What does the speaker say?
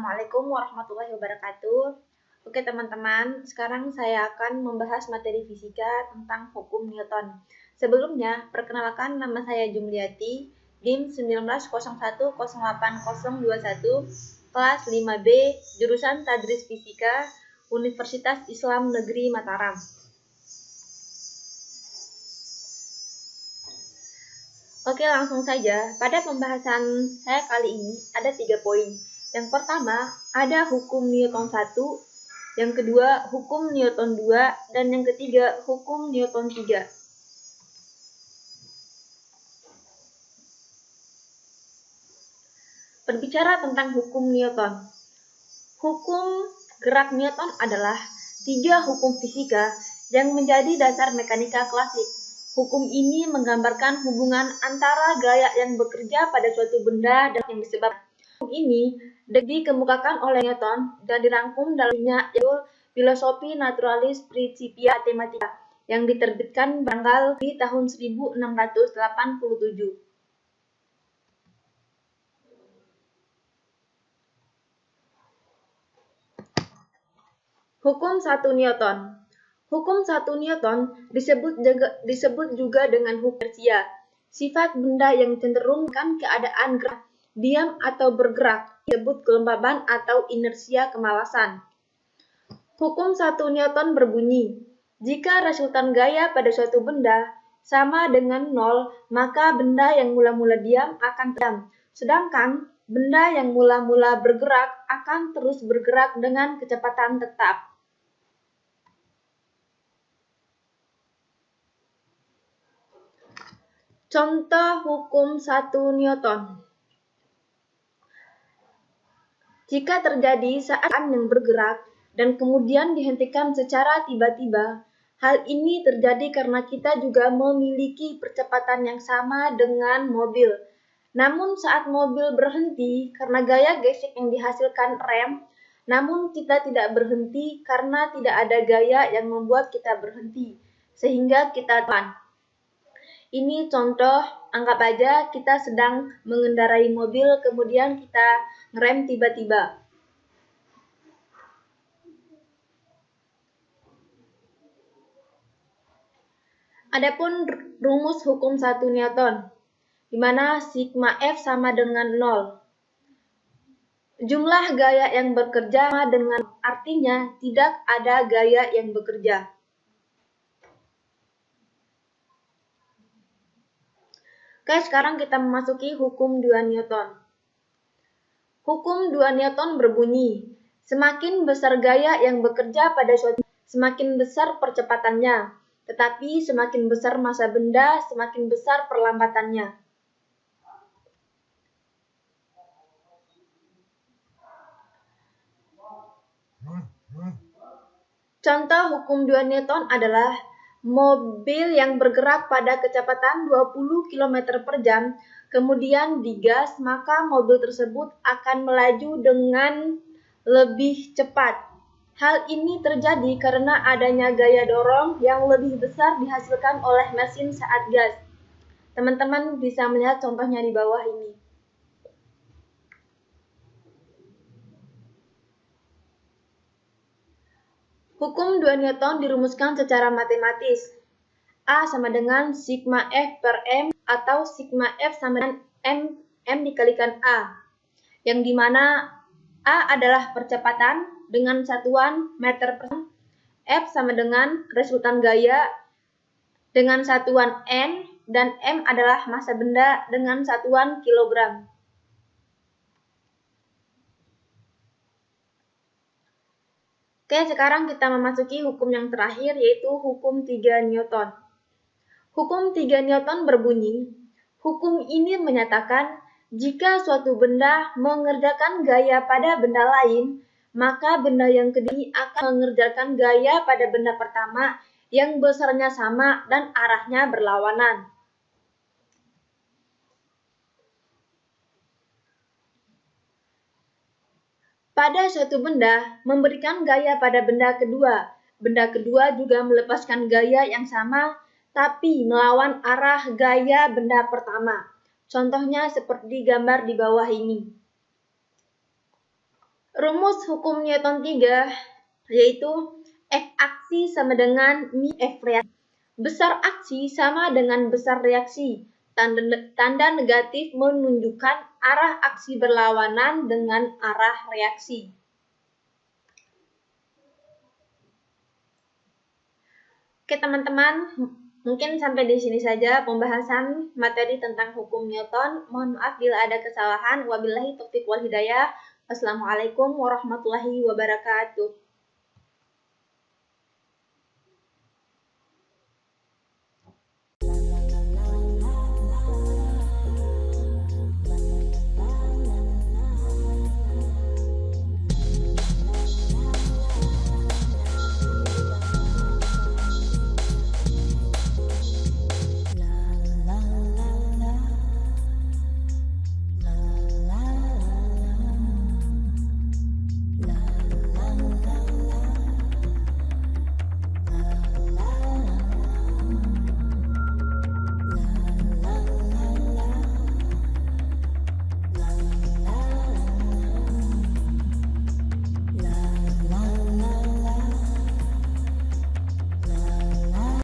Assalamualaikum warahmatullahi wabarakatuh. Oke teman-teman, sekarang saya akan membahas materi fisika tentang hukum Newton. Sebelumnya, perkenalkan nama saya Jumliati, DIN 1901080021, kelas 5B, jurusan Tadris Fisika, Universitas Islam Negeri Mataram. Oke, langsung saja. Pada pembahasan saya kali ini ada 3 poin. Yang pertama, ada hukum Newton 1, yang kedua, hukum Newton 2, dan yang ketiga, hukum Newton 3. Berbicara tentang hukum Newton. Hukum gerak Newton adalah 3 hukum fisika yang menjadi dasar mekanika klasik. Hukum ini menggambarkan hubungan antara gaya yang bekerja pada suatu benda dan yang disebabkan. Hukum ini dikemukakan oleh Newton dan dirangkum dalamnya yaitu Filosofi Naturalis Principia Mathematica yang diterbitkan tanggal di tahun 1687. Hukum 1 Newton. Hukum 1 Newton disebut juga dengan hukum inersia. Sifat benda yang cenderung kan keadaan gerak, diam atau bergerak disebut kelembaban atau inersia kemalasan. Hukum 1 Newton berbunyi, jika resultan gaya pada suatu benda sama dengan 0, maka benda yang mula-mula diam akan diam. Sedangkan benda yang mula-mula bergerak akan terus bergerak dengan kecepatan tetap. Contoh hukum 1 Newton. Jika terjadi saat yang bergerak dan kemudian dihentikan secara tiba-tiba, hal ini terjadi karena kita juga memiliki percepatan yang sama dengan mobil. Namun saat mobil berhenti karena gaya gesek yang dihasilkan rem, namun kita tidak berhenti karena tidak ada gaya yang membuat kita berhenti, sehingga kita tahan. Ini contoh, anggap aja kita sedang mengendarai mobil, kemudian kita ngerem tiba-tiba. Adapun rumus hukum 1 Newton, di mana sigma F sama dengan 0. Jumlah gaya yang bekerja sama dengan artinya tidak ada gaya yang bekerja. Oke, sekarang kita memasuki hukum 2 Newton. Hukum 2 Newton berbunyi, semakin besar gaya yang bekerja pada suatu semakin besar percepatannya, tetapi semakin besar massa benda, semakin besar perlambatannya. Contoh hukum 2 Newton adalah mobil yang bergerak pada kecepatan 20 km per jam, kemudian digas, maka mobil tersebut akan melaju dengan lebih cepat. Hal ini terjadi karena adanya gaya dorong yang lebih besar dihasilkan oleh mesin saat gas. Teman-teman bisa melihat contohnya di bawah ini. Hukum 2 Newton dirumuskan secara matematis. A sama dengan sigma F per M atau sigma F sama dengan M dikalikan A. Yang dimana A adalah percepatan dengan satuan meter per jam. F sama dengan resultan gaya dengan satuan N, dan M adalah massa benda dengan satuan kilogram. Oke, sekarang kita memasuki hukum yang terakhir, yaitu hukum 3 Newton. Hukum 3 Newton berbunyi, hukum ini menyatakan jika suatu benda mengerjakan gaya pada benda lain, maka benda yang kedua akan mengerjakan gaya pada benda pertama yang besarnya sama dan arahnya berlawanan. Pada suatu benda memberikan gaya pada benda kedua juga melepaskan gaya yang sama tapi melawan arah gaya benda pertama. Contohnya seperti gambar di bawah ini. Rumus hukum Newton 3 yaitu F aksi sama dengan mi F reaksi. Besar aksi sama dengan besar reaksi. Tanda negatif menunjukkan arah aksi berlawanan dengan arah reaksi. Oke teman-teman, mungkin sampai di sini saja pembahasan materi tentang hukum Newton. Mohon maaf bila ada kesalahan. Wabillahi taufiq wal hidayah. Wassalamualaikum warahmatullahi wabarakatuh.